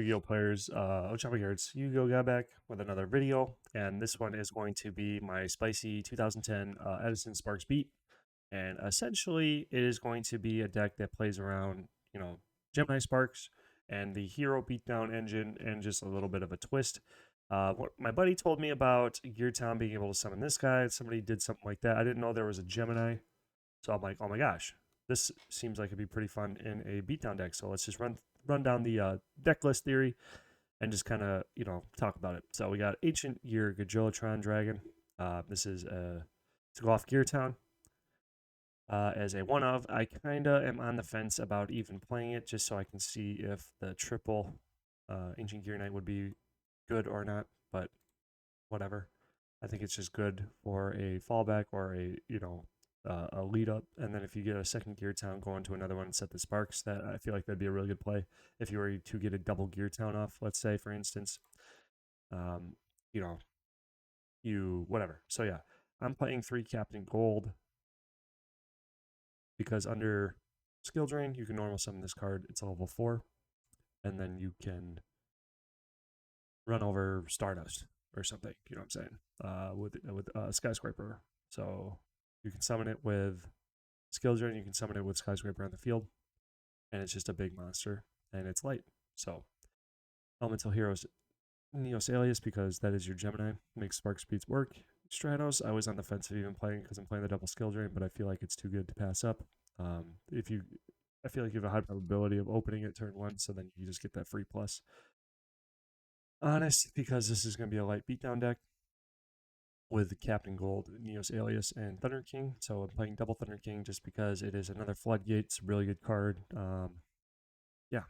Yu-Gi-Oh players, Ochama here, it's YuGiOh got back with another video, and this one is going to be my spicy 2010 Edison Sparks beat, and essentially it is going to be a deck that plays around, Gemini Sparks and the Hero Beatdown engine and just a little bit of a twist. What my buddy told me about Geartown being able to summon this guy, somebody did something like that. I didn't know there was a Gemini, so I'm like, oh my gosh, this seems like it'd be pretty fun in a beatdown deck. So let's just run down the deck list theory and just kind of talk about it. So we got Ancient Year Gajilotron Dragon. This is to go off Geartown. As a one of, I kind of am on the fence about even playing it just so I can see if the triple Ancient Gear Knight would be good or not, but whatever. I think it's just good for a fallback or a lead up, and then if you get a second gear town, go into another one and set the sparks. That I feel like that'd be a really good play if you were to get a double gear town off. Let's say, for instance, um, you know, you whatever. So yeah, I'm playing 3 Captain Gold because under skill drain you can normal summon this card. It's a level 4, and then you can run over Stardust or something. You know what I'm saying? With Skyscraper. So you can summon it with skill drain. You can summon it with Skyscraper on the field, and it's just a big monster, and it's light. So Elemental Heroes Neos Alias, because that is your Gemini, makes Spark Speeds work. Stratos, I was on the fence of even playing because I'm playing the double skill drain, but I feel like it's too good to pass up. I feel like you have a high probability of opening it turn 1, so then you just get that free plus. Honest, because this is going to be a light beatdown deck with Captain Gold, Neos Alias, and Thunder King. So I'm playing double Thunder King just because it is another Floodgate. It's a really good card. Yeah.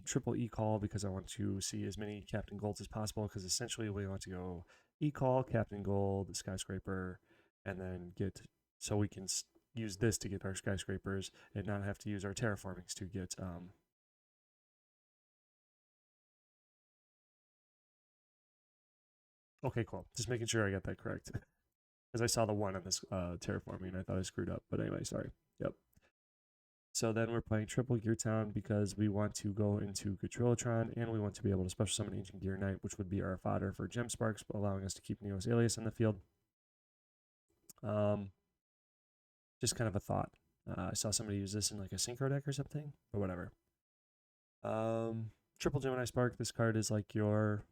Triple E-Call because I want to see as many Captain Golds as possible, because essentially we want to go E-Call, Captain Gold, Skyscraper, and then so we can use this to get our Skyscrapers and not have to use our Terraformings to get Okay, cool. Just making sure I got that correct. Because I saw the 1 on this terraforming and I thought I screwed up. But anyway, sorry. Yep. So then we're playing triple Gear Town because we want to go into Gajilotron and we want to be able to special summon Ancient Gear Knight, which would be our fodder for Gem Sparks, allowing us to keep Neos Alias in the field. Just kind of a thought. I saw somebody use this in like a synchro deck or something, or whatever. Triple Gemini Spark. This card is like your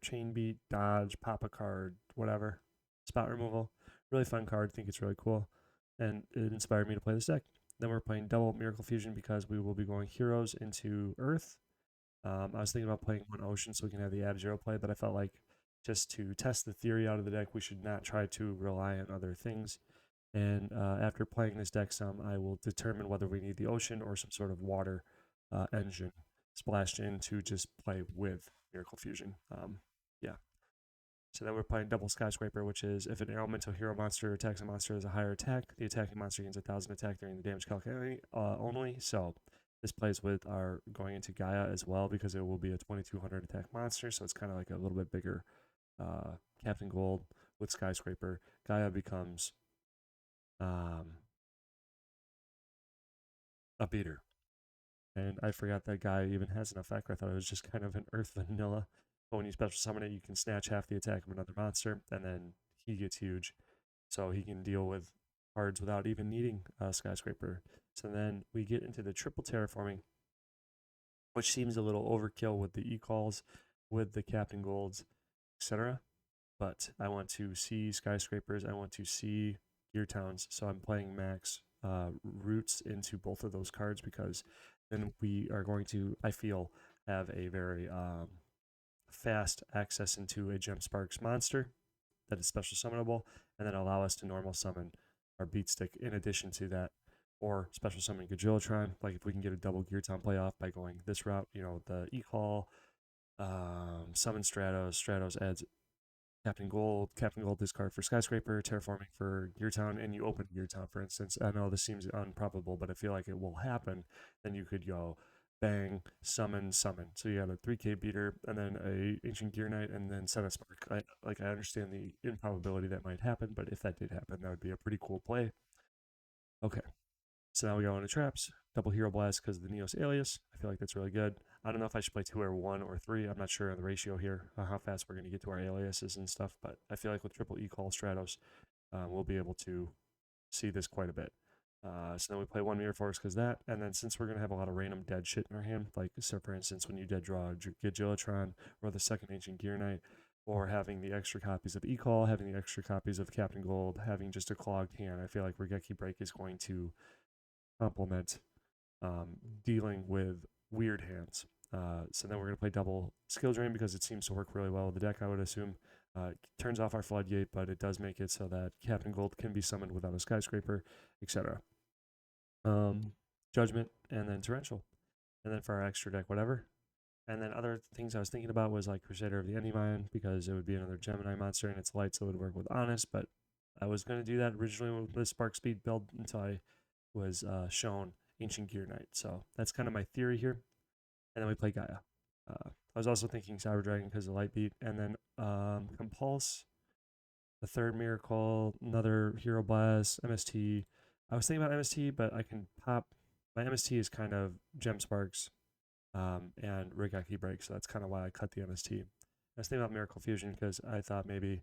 chain beat, dodge, pop a card, whatever. Spot removal. Really fun card. Think it's really cool. And it inspired me to play this deck. Then we're playing double Miracle Fusion because we will be going heroes into Earth. I was thinking about playing 1 Ocean so we can have the Ab-Zero play, but I felt like just to test the theory out of the deck, we should not try to rely on other things. And after playing this deck some, I will determine whether we need the Ocean or some sort of water engine splashed in to just play with Miracle Fusion. Yeah. So then we're playing double Skyscraper, which is if an elemental hero monster attacks a monster as a higher attack, the attacking monster gains 1,000 attack during the damage calculation only. So this plays with our going into Gaia as well, because it will be a 2,200 attack monster. So it's kind of like a little bit bigger Captain Gold with Skyscraper. Gaia becomes a beater. And I forgot that guy even has an effect. I thought it was just kind of an Earth vanilla. But when you special summon it, you can snatch half the attack of another monster, and then he gets huge. So he can deal with cards without even needing a Skyscraper. So then we get into the triple terraforming, which seems a little overkill with the E-Calls, with the Captain Golds, etc. But I want to see Skyscrapers. I want to see Gear Towns. So I'm playing max roots into both of those cards, because then we are going to, I feel, have a very fast access into a Gem Sparks monster that is special summonable, and then allow us to normal summon our Beat Stick in addition to that, or special summon Gajilotron. Like if we can get a double Gear Town playoff by going this route, the E-Call, summon Stratos, Stratos adds Captain Gold discard for Skyscraper, terraforming for Gear Town, and you open Gear Town, for instance. I know this seems improbable, but I feel like it will happen. Then you could go bang, summon. So you got a 3K beater, and then a Ancient Gear Knight, and then set a Spark. I understand the improbability that might happen, but if that did happen, that would be a pretty cool play. Okay. So now we go into traps, double Hero Blast because of the Neos alias. I feel like that's really good. I don't know if I should play 2 or 1 or 3. I'm not sure on the ratio here, how fast we're going to get to our aliases and stuff, but I feel like with triple E-Call Stratos, we'll be able to see this quite a bit. So then we play 1 Mirror Force because that, and then since we're going to have a lot of random dead shit in our hand, like, so for instance, when you dead draw Gigilotron or the second Ancient Gear Knight, or having the extra copies of E-Call, having the extra copies of Captain Gold, having just a clogged hand, I feel like Regeki Break is going to complement dealing with weird hands. So then we're going to play double Skill Drain because it seems to work really well with the deck, I would assume. It turns off our Floodgate, but it does make it so that Captain Gold can be summoned without a Skyscraper, etc. Judgment, and then Torrential. And then for our extra deck, whatever. And then other things I was thinking about was like Crusader of the Endymine, because it would be another Gemini monster and it's light, so it would work with Honest, but I was going to do that originally with the Spark Speed build until I was shown Ancient Gear Knight. So that's kind of my theory here. And then we play Gaia. I was also thinking Cyber Dragon because of Light Beat, and then Compulse, the third Miracle, another Hero Blast, MST. I was thinking about MST, but I can pop. My MST is kind of Gem Sparks and Regeki Break, so that's kind of why I cut the MST. I was thinking about Miracle Fusion because I thought maybe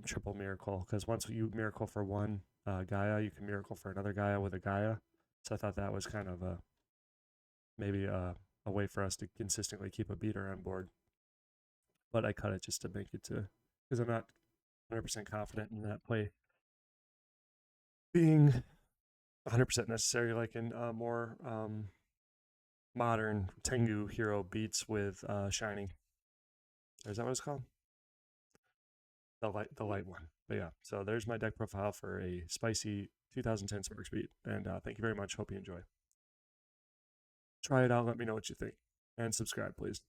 triple Miracle, because once you Miracle for one Gaia, you can Miracle for another Gaia with a Gaia. So I thought that was kind of maybe a way for us to consistently keep a beater on board. But I cut it just to make it to, because I'm not 100% confident in that play being 100% necessary, like in more modern Tengu hero beats with Shiny. Is that what it's called? The light one. But yeah, so there's my deck profile for a spicy 2010 Spark Speed. And thank you very much. Hope you enjoy. Try it out. Let me know what you think. And subscribe, please.